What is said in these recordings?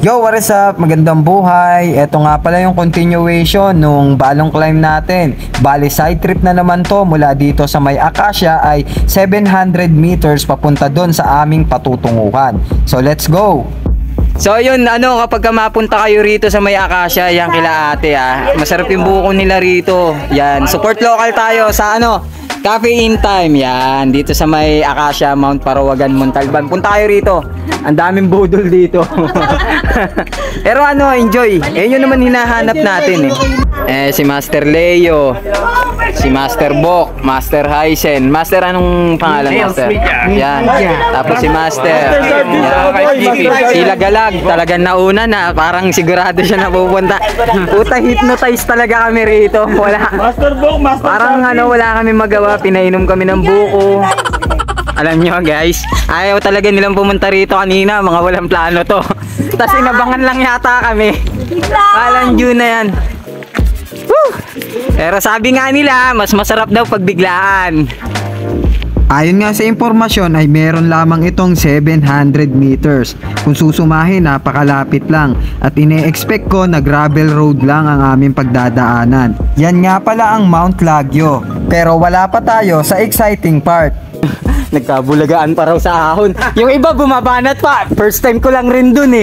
Yo, what is up? Magandang buhay. Ito nga pala yung continuation nung balong climb natin. Bali, side trip na naman to mula dito sa may Acacia ay 700 meters papunta doon sa aming patutunguhan. So, let's go! So yun, kapag mapunta kayo rito sa may Acacia, yan kila ate masarap yung buko nila rito. Yan, support local tayo sa Cafe in Time. Yan, dito sa may Acacia, Mount Parawagan, Montalban. Punta kayo rito. Ang daming budol dito. Pero enjoy. Yun naman hinahanap natin si Master Leo, si Master Bok, Master Hysen. Master, anong pangalan, Master? Yan. Tapos si Master. Sila Galag, talagang nauna na. Parang sigurado siya napupunta. Puta, hypnotize talaga kami rito. Wala. Master Bok, Master. Parang wala kami magawa. Pinainom kami ng buko. Alam nyo guys, ayaw talaga nilang pumunta rito kanina. Mga walang plano to. Tapos inabangan lang yata kami. Alam nyo na yan. Woo! Pero sabi nga nila, mas masarap daw pag biglaan. Ayon nga sa impormasyon ay meron lamang itong 700 meters. Kung susumahin, napakalapit lang. At ine-expect ko na gravel road lang ang aming pagdadaanan. Yan nga pala ang Mount Lagyo. Pero wala pa tayo sa exciting part. Nagkabulagaan pa raw sa ahon. Yung iba bumabanat pa. First time ko lang rin dun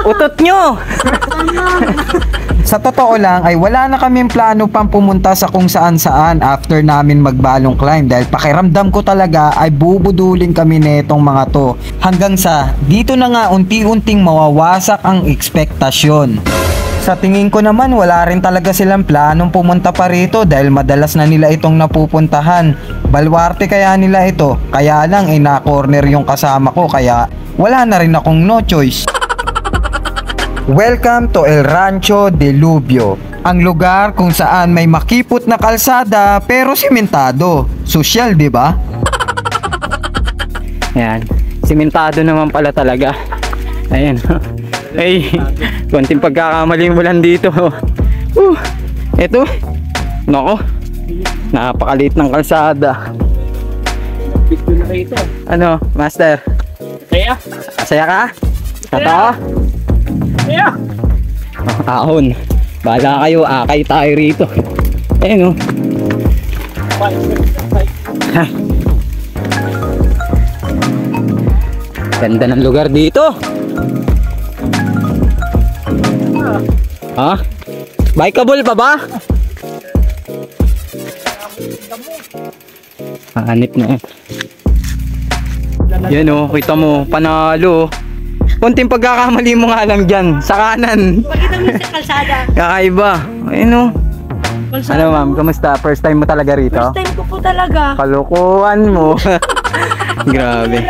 Utot nyo! Sa totoo lang ay wala na kaming plano pang pumunta sa kung saan saan after namin magbalong climb dahil pakiramdam ko talaga ay bubudulin kami netong mga to hanggang sa dito na nga unti-unting mawawasak ang ekspektasyon. Sa tingin ko naman wala rin talaga silang planong pumunta pa rito dahil madalas na nila itong napupuntahan. Balwarte kaya nila ito, kaya lang na-corner yung kasama ko kaya wala na rin akong no choice. Welcome to El Rancho Diluvio, ang lugar kung saan may makipot na kalsada pero simentado. Sosyal, di ba? Yan, simentado naman pala talaga. Ayan. Ay, konting pagkakamali mo lang dito. Eto. Nako. Napakaliit ng kalsada. Master? Kaya? Masaya ka? Totoo? Kaya? Ahon. Bahala kayo, akay tayo rito. Ayun Ganda ng lugar dito. Bikeable pa ba? Hanip na yan kita mo, panalo. Konting pagkakamali mo nga lang dyan sa kanan. Pakita mo sa kalsada. Kakaiba. Ayun ma'am, kamusta? First time mo talaga rito? First time ko po talaga. Kalokohan mo. Grabe.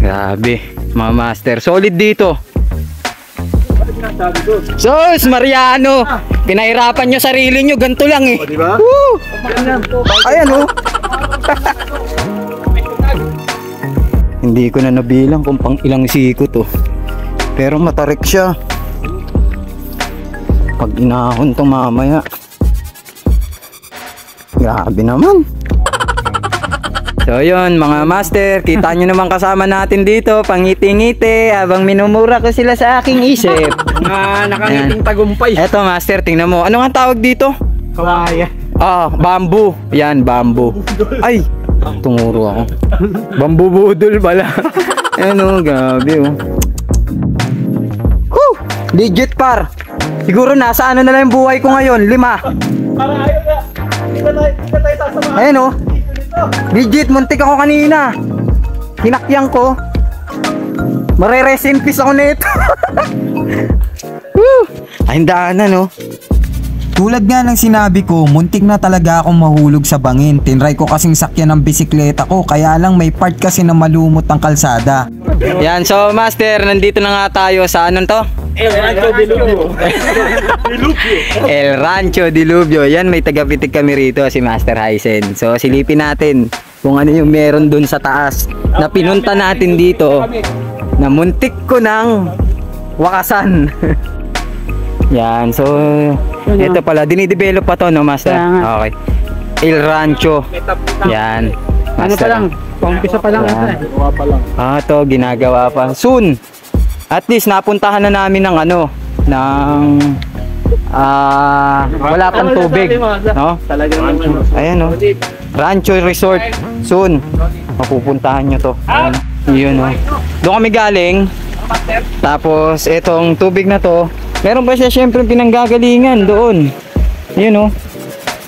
Grabe, mga master. Solid dito. Sos, Mariano, pinahirapan nyo sarili nyo, ganito lang Diba? Woo! Ayan Hindi ko na nabilang kung pang ilang siko to. Pero matarik siya. Pag inahon to mamaya. Grabe naman. So yun mga master, kita nyo naman kasama natin dito, pangiti-ngiti habang minumura ko sila sa aking isip. Nakangiting tagumpay. Eto master, tingnan mo. Ano nga tawag dito? Kawaya. Bamboo. Yan, bamboo. Ay, tumuro ako. Bamboo budol pala. Grabe Woo! Legit par. Siguro nasa na lang yung buhay ko ngayon, 5. Parang ayaw na. Hindi ka tayo sasama. Ayan legit, muntik ako kanina. Hinakyang ko. Mare-rest in peace ako nito. Ay, daanan Tulad nga ng sinabi ko, muntik na talaga akong mahulog sa bangin. Tinry ko kasing sakyan ng bisikleta ko, kaya lang may part kasi na malumot ang kalsada. Yan, so master, nandito na nga tayo sa to? El Rancho Diluvio. El Rancho Diluvio. Yan, may tagapitik kami rito, si Master Hysen. So silipin natin kung ano yung meron dun sa taas na pinunta natin dito na muntik ko ng wakasan. Yan, so ito pala, dinidevelop pa to, no Master? Okay. El Rancho. Yan. Ano pa lang? Pang-umpisa pa lang ito ito. Ito, ginagawa pa. Soon. At least napuntahan na namin ng ano, ng wala pang tubig, no? Talagang Ayan, no? Rancho Resort. Soon, mapupuntahan nyo to. Ayan. Yun, no? Doon kami galing. Tapos, etong tubig na to, meron pa siya syempre pinanggagalingan doon. Yun, no?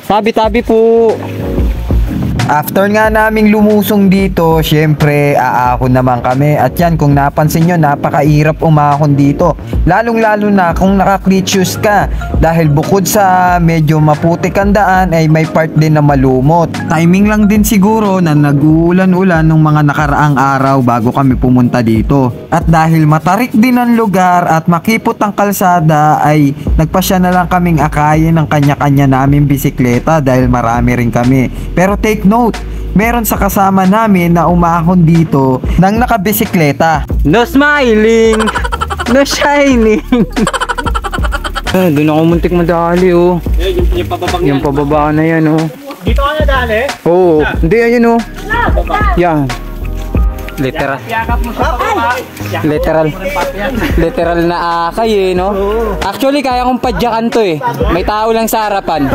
Tabi-tabi po. After nga naming lumusong dito, syempre aahon naman kami. At yan, kung napansin nyo, napakahirap umahon dito. Lalong-lalo na kung naka-cleat shoes ka. Dahil bukod sa medyo maputik ang daan, ay may part din na malumot. Timing lang din siguro na nag-uulan-ulan nung mga nakaraang araw bago kami pumunta dito. At dahil matarik din ang lugar at makipot ang kalsada, ay nagpasya na lang kaming akayin ng kanya-kanya naming bisikleta dahil marami rin kami. Pero take note, meron sa kasama namin na umahon dito ng nakabisikleta. No smiling, no shining. Doon ako muntik madali, oh. yung pababang Yung pababa na yan, oh. Dito ka na dali. Oo, hindi, ayun, oh. Yan. Literal. Yakap mo sa pababa. Literal na akay, eh, no? Actually, kaya kong padyakan to, eh. May tao lang sa harapan.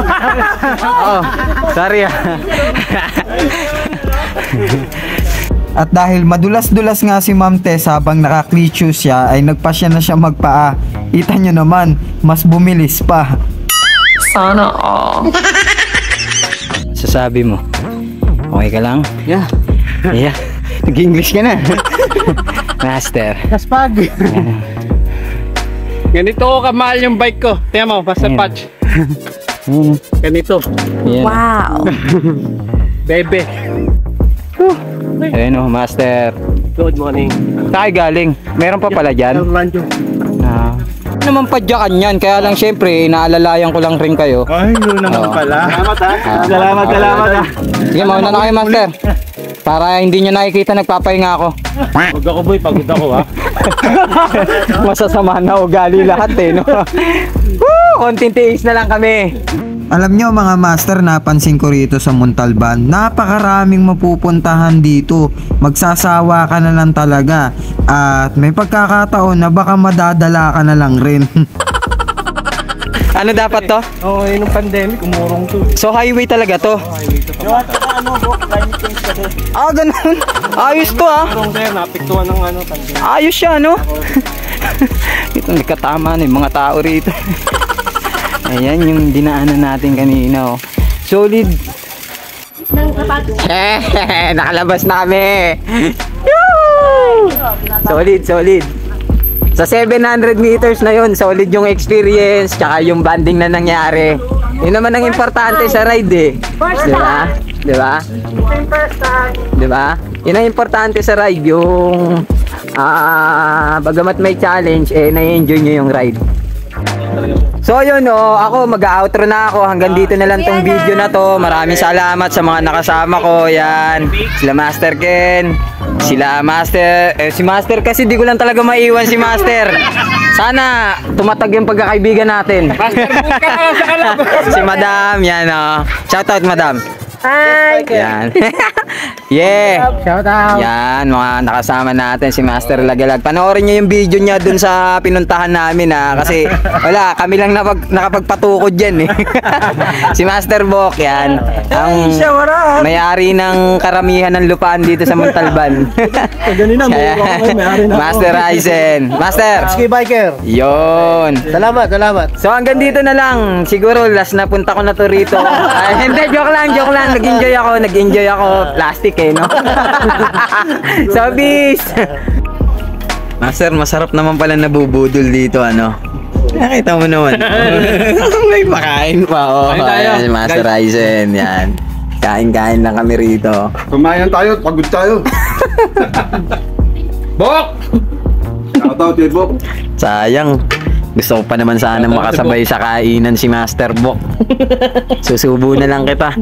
Oo, sorry, ah. At dahil madulas-dulas nga si Ma'am Tess habang naka-cleat shoes siya, ay nagpasya na siya magpaa. Kita nyo naman, mas bumilis pa. Sana all. Sasabi mo, okay ka lang? Yeah. Yeah. Nag-English ka na. Master. Kaspag. Ganito ko kamahal yung bike ko. Tingnan mo, basta Ayan. patch. Ganito. Yan. Wow. Bebe. Ayun, oh, Master. Good morning. Saan kayo galing? Meron pa pala dyan? Rancho. Naman padyakan yan, kaya lang syempre, naalalayan ko lang rin kayo. Ay, yun naman Oo. pala. Salamat ha. Salamat ha. Sige, mauna na kayo, Master. Para hindi nyo nakikita, nagpapahinga ako. Pagod ako boy, pagod ako ha. Masasama na ugali lahat, eh, no? Woo! Konting tiis na lang kami. Alam nyo mga master, napansin ko rito sa Montalban, napakaraming mapupuntahan dito. Magsasawa ka na lang talaga. At may pagkakataon na baka madadala ka na lang rin. Ano dapat to? Oo, nung pandemic, umurong to. So highway talaga to? Yung at saka ano, climate change kasi. Ah, ganun. Ayos to, ah. Umurong sa'yo, napiktuan ng ano, pandemic. Ayos siya, no? Ito, nagkatama na yung mga tao rito. Ayan yung dinaanan natin kanina, oh. Solid. Nakalabas na kami. Yoo! Solid, solid. Sa 700 meters na yun, solid yung experience, tsaka yung banding na nangyari. Yun naman ang importante sa ride, eh. Diba? Diba? Diba? Yun ang importante sa ride, yung bagamat may challenge, eh, na-enjoy nyo yung ride. So yun, oh, ako mag-outro na ako. Hanggang dito na lang tong video na to. Maraming salamat sa mga nakasama ko. Yan, sila Master Ken, sila Master, si Master kasi di ko lang talaga maiwan si Master. Sana tumatag yung pagkakaibigan natin. Si Madam, yan, oh. Shoutout Madam. Hi. Yan. Yeah. Shout out. Yan, mga nakasama natin si Master Lagalag. Panoorin niyo yung video niya dun sa pinuntahan namin, ha. Kasi wala, kami lang nakapagpatukod dyan, eh. Si Master Bok, yan. Ang may-ari ng karamihan ng lupaan dito sa Montalban. Ganina, may-ari na ako. Master Aizen. Master. Ski biker. Yon. Salamat, salamat. So hanggang dito na lang. Siguro last na punta ko na to rito. Ay, hindi, joke lang, joke lang. Nag-enjoy ako. Plastic, eh, no? So, peace! Master, masarap naman pala nabubudol dito, ano? Nakita mo naman. May pakain pa, oh. Kain tayo. Ayan, si Master Aizen, yan. Kain-kain lang kami rito. Kumain tayo, pagod tayo. Bok! Shoutout kay Bok. Sayang. Gusto ko pa naman sana makasabay sa kainan si Master Bok. Susubo na lang kita.